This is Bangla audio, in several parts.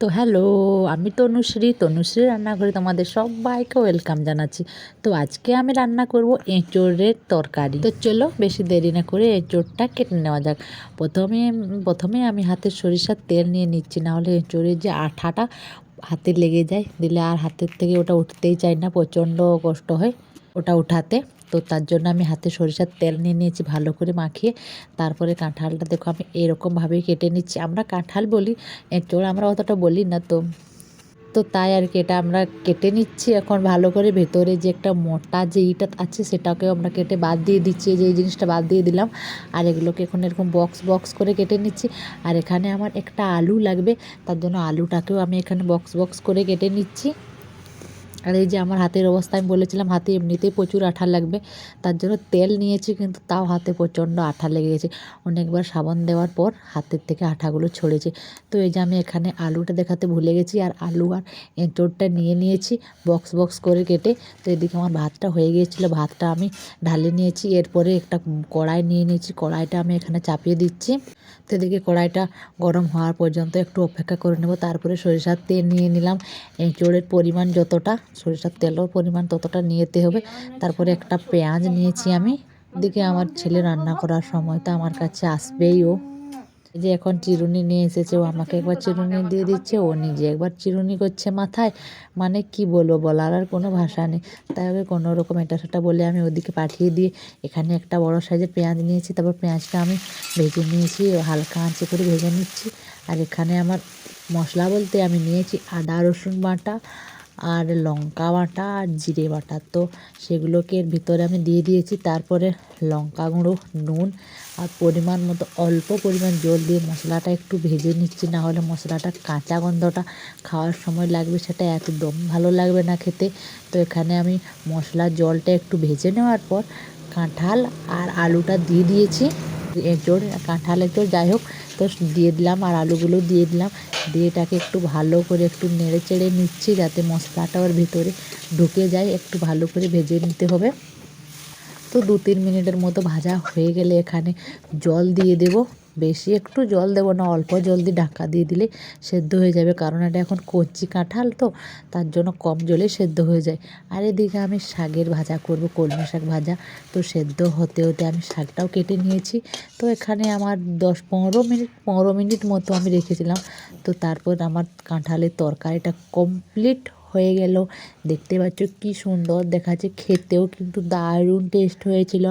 তো হ্যালো, আমি তনুশ্রী রান্নাঘরে তোমাদের সবাইকে ওয়েলকাম জানাচ্ছি। তো আজকে আমি রান্না করব এঁচোড়ের তরকারি। তো চলো বেশি দেরি না করে এঁচোড়টা কেটে নেওয়া যাক। প্রথমে প্রথমে আমি হাতে সরিষার তেল নিয়ে নিচ্ছি, নাহলে এঁচোড়ের যে আঠাটা হাতে লেগে যায়, দিলে আর হাতের থেকে ওটা উঠতেই চায় না, প্রচণ্ড কষ্ট হয় ওটা উঠাতে। তো তার জন্য আমি হাতে সরিষার তেল নিয়ে নিয়েছি ভালো করে মাখিয়ে। তারপরে কাঁঠালটা দেখো আমি এরকমভাবেই কেটে নিচ্ছি। আমরা কাঁঠাল বলি, এঁচোড় আমরা অতটা বলি না। তো তো তাই আর কি, এটা আমরা কেটে নিচ্ছি এখন ভালো করে। ভেতরে যে একটা মোটা যে ইটা আছে সেটাকেও আমরা কেটে বাদ দিয়ে দিচ্ছি, যে এই জিনিসটা বাদ দিয়ে দিলাম। আর এগুলোকে এখন এরকম বক্স বক্স করে কেটে নিচ্ছি। আর এখানে আমার একটা আলু লাগবে, তার জন্য আলুটাকেও আমি এখানে বক্স বক্স করে কেটে নিচ্ছি। আর এই যে আমার হাতের অবস্থা, আমি বলেছিলাম হাতে এমনিতেই প্রচুর আঠা লাগবে, তার জন্য তেল নিয়েছি, কিন্তু তাও হাতে প্রচণ্ড আঠা লেগে গেছে। অনেকবার সাবান দেওয়ার পর হাতের থেকে আঠাগুলো ছড়েছে। তো এই যে আমি এখানে আলুটা দেখাতে ভুলে গেছি, আর আলু আর এঁচোড়টা নিয়ে নিয়েছি বক্স বক্স করে কেটে। তো এদিকে আমার ভাতটা হয়ে গিয়েছিলো, ভাতটা আমি ঢালে নিয়েছি। এরপরে একটা কড়াই নিয়ে নিয়েছি, কড়াইটা আমি এখানে চাপিয়ে দিচ্ছি। তো এদিকে কড়াইটা গরম হওয়ার পর্যন্ত একটু অপেক্ষা করে নেব। তারপরে সরিষার তেল নিয়ে নিলাম, এঁচোড়ের পরিমাণ যতটা, সরিষার তেলের পরিমাণ ততটা নিতে হবে। তারপরে একটা পেঁয়াজ নিয়েছি আমি। এদিকে আমার ছেলে রান্না করার সময় তো আমার কাছে আসবেই ও। এই যে এখন চিরুনি নিয়ে এসেছে, ও আমাকে একবার চিরুনি দিয়ে দিচ্ছে, ও নিজে একবার চিরুনি করছে মাথায়। মানে কি বলবো, বলার আর কোনো ভাষা নেই। তাই ওকে কোনো রকম এটা সেটা বলে আমি ওদিকে পাঠিয়ে দিয়ে এখানে একটা বড় সাইজের পেঁয়াজ নিয়েছি। তারপর পেঁয়াজটা আমি ভেজে নিয়েছি, হালকা আঁচে করে ভেজে নিচ্ছি। আর এখানে আমার মশলা বলতে আমি নিয়েছি আদা রসুন বাটা, আর লঙ্কা বাটা, আর জিরে বাটা। তো সেগুলোকে এর ভিতরে আমি দিয়ে দিয়েছি। তারপরে লঙ্কা গুঁড়ো, নুন, আর পরিমাণ মতো অল্প পরিমাণ জল দিয়ে মশলাটা একটু ভেজে নিচ্ছি, না হলে মশলাটা কাঁচা গন্ধটা খাওয়ার সময় লাগবে, সেটা একদম ভালো লাগবে না খেতে। তো এখানে আমি মশলার জলটা একটু ভেজে নেওয়ার পর কাঁঠাল আর আলুটা দিয়ে দিয়েছি। এঁচোড়, কাঁঠাল এঁচোড় যাই হোক, তো দিয়ে দিলাম, আর আলুগুলো দিয়ে দিলাম। দিয়ে এটাকে একটু ভালো করে একটু নেড়ে চেড়ে নিচ্ছি, যাতে মশলাটা ওর ভিতরে ঢুকে যায়। একটু ভালো করে ভেজে নিতে হবে। তো 2-3 মিনিটের মতো ভাজা হয়ে গেলে এখানে জল দিয়ে দেব। বেশি একটু জল দেবো না, অল্প জল দিয়ে ঢাকা দিয়ে দিলে সেদ্ধ হয়ে যাবে, কারণ এটা এখন কচি কাঁঠাল তো, তার জন্য কম জলে সেদ্ধ হয়ে যায়। আর এদিকে আমি শাকের ভাজা করব, কলমি শাক ভাজা। তো সেদ্ধ হতে হতে আমি শাকটাও কেটে নিয়েছি। তো এখানে আমার 10-15 মিনিট মতো আমি রেখেছিলাম। তো তারপর আমার কাঁঠালের তরকারিটা কমপ্লিট হয়ে গেল। দেখতে পাচ্ছ কি সুন্দর দেখাচ্ছে, খেতেও কিন্তু দারুণ টেস্ট হয়েছিল।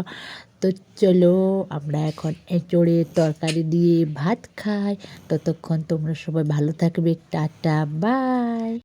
তো চলো আমরা এখন এঁচোড়ের তরকারি দিয়ে ভাত খাই। ততক্ষণ তোমরা সবাই ভালো থাকবে, টাটা বাই।